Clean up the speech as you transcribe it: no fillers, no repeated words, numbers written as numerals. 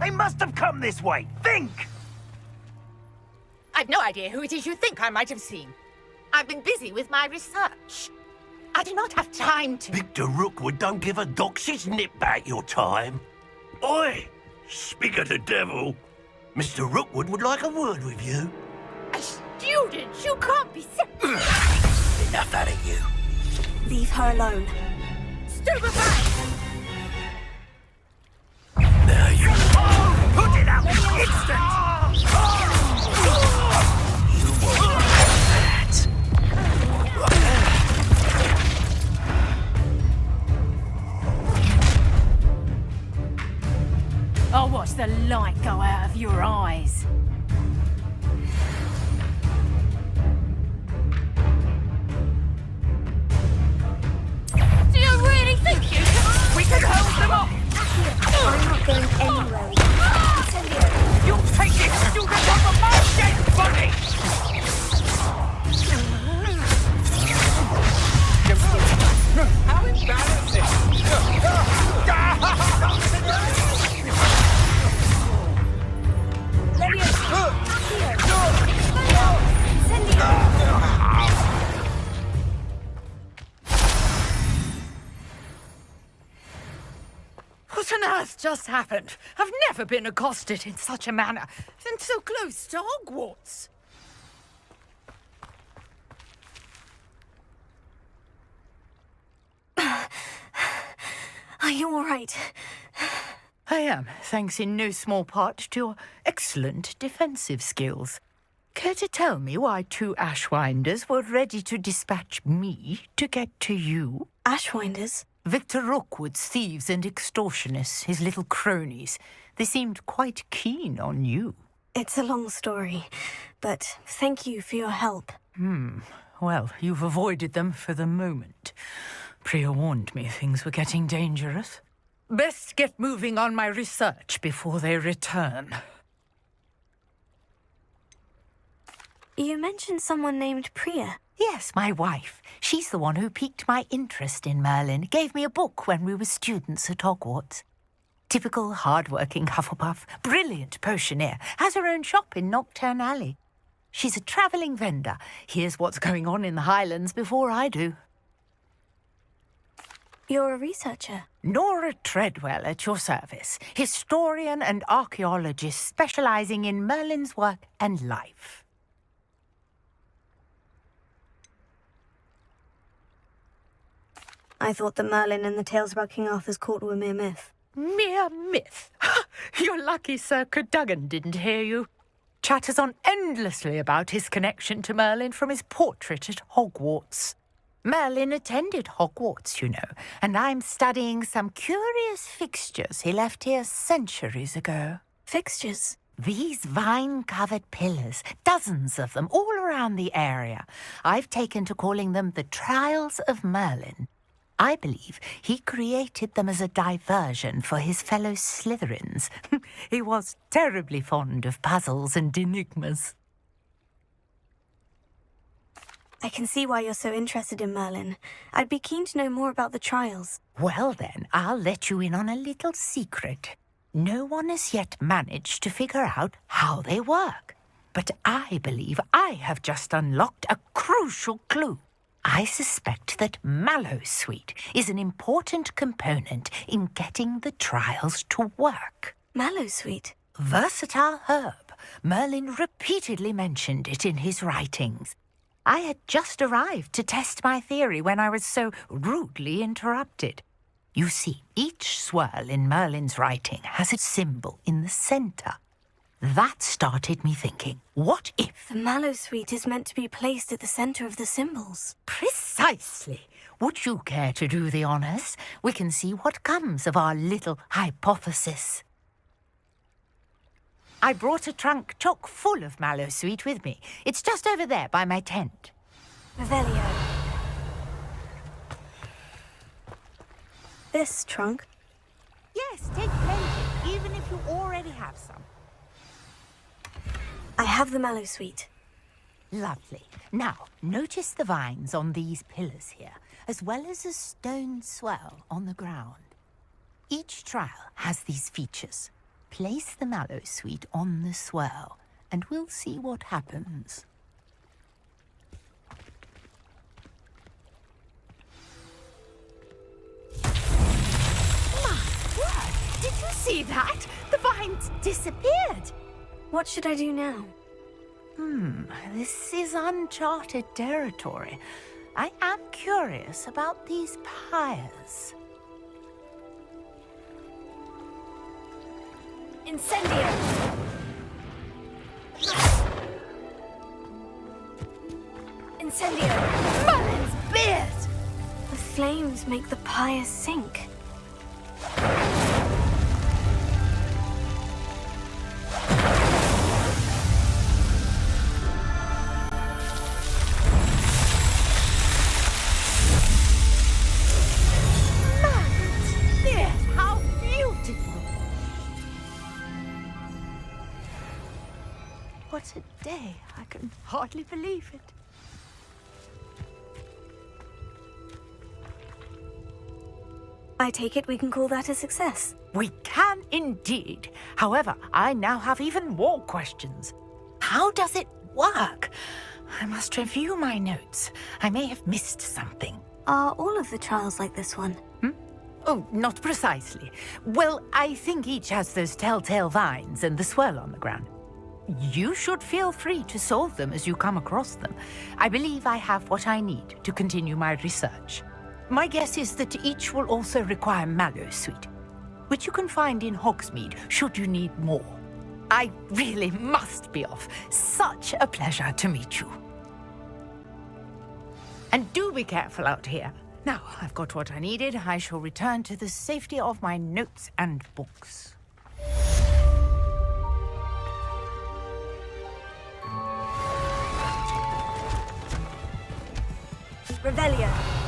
They must have come this way. Think! I've no idea who it is you think I might have seen. I've been busy with my research. I do not have time to... Victor Rookwood don't give a doxy's nip back your time. Oi! Speak of the devil. Mr. Rookwood would like a word with you. A student? You can't be serious. Enough out of you. Leave her alone. Stupefy! Now you... Oh, put it out! Instant! You won't like that. I'll watch the light go out of your eyes. Do you really think you can... We can hold them off! I'm not going anywhere. Incendio. You'll take this student off of my dead body! How embarrassing! What on earth just happened? I've never been accosted in such a manner, and so close to Hogwarts. Are you all right? I am, thanks in no small part to your excellent defensive skills. Care to tell me why two Ashwinders were ready to dispatch me to get to you? Ashwinders? Victor Rookwood's thieves and extortionists, his little cronies. They seemed quite keen on you. It's a long story, but thank you for your help. Well, you've avoided them for the moment. Priya warned me things were getting dangerous. Best get moving on my research before they return. You mentioned someone named Priya. Yes, my wife. She's the one who piqued my interest in Merlin. Gave me a book when we were students at Hogwarts. Typical hard-working Hufflepuff, brilliant potioneer, has her own shop in Knockturn Alley. She's a travelling vendor. Hears what's going on in the Highlands before I do. You're a researcher. Nora Treadwell at your service, historian and archaeologist specialising in Merlin's work and life. I thought that Merlin and the tales about King Arthur's court were mere myth. Mere myth? You're lucky Sir Cadogan didn't hear you. Chatters on endlessly about his connection to Merlin from his portrait at Hogwarts. Merlin attended Hogwarts, you know, and I'm studying some curious fixtures he left here centuries ago. Fixtures? These vine-covered pillars, dozens of them, all around the area. I've taken to calling them the Trials of Merlin. I believe he created them as a diversion for his fellow Slytherins. He was terribly fond of puzzles and enigmas. I can see why you're so interested in Merlin. I'd be keen to know more about the trials. Well then, I'll let you in on a little secret. No one has yet managed to figure out how they work. But I believe I have just unlocked a crucial clue. I suspect that Mallowsweet is an important component in getting the trials to work. Mallowsweet? Versatile herb. Merlin repeatedly mentioned it in his writings. I had just arrived to test my theory when I was so rudely interrupted. You see, each swirl in Merlin's writing has a symbol in the centre. That started me thinking, what if... The Mallowsweet is meant to be placed at the centre of the symbols. Precisely. Would you care to do the honours? We can see what comes of our little hypothesis. I brought a trunk chock full of Mallowsweet with me. It's just over there by my tent. Revelio. This trunk? Yes, take plenty, even if you already have some. I have the Mallowsweet. Lovely. Now, notice the vines on these pillars here, as well as a stone swell on the ground. Each trial has these features. place the mallow sweet on the swirl, and we'll see what happens. My word! Did you see that? The vines disappeared. What should I do now? This is uncharted territory. I am curious about these pyres. Incendio! Incendio! Merlin's beard! The flames make the pyre sink. Merlin's beard! How beautiful! What a day. I can hardly believe it. I take it we can call that a success. We can indeed. However, I now have even more questions. How does it work? I must review my notes. I may have missed something. Are all of the trials like this one? Oh, not precisely. Well, I think each has those telltale vines and the swirl on the ground. You should feel free to solve them as you come across them. I believe I have what I need to continue my research. My guess is that each will also require mallow sweet, which you can find in Hogsmeade should you need more. I really must be off. Such a pleasure to meet you. And do be careful out here. Now, I've got what I needed. I shall return to the safety of my notes and books. Revelio!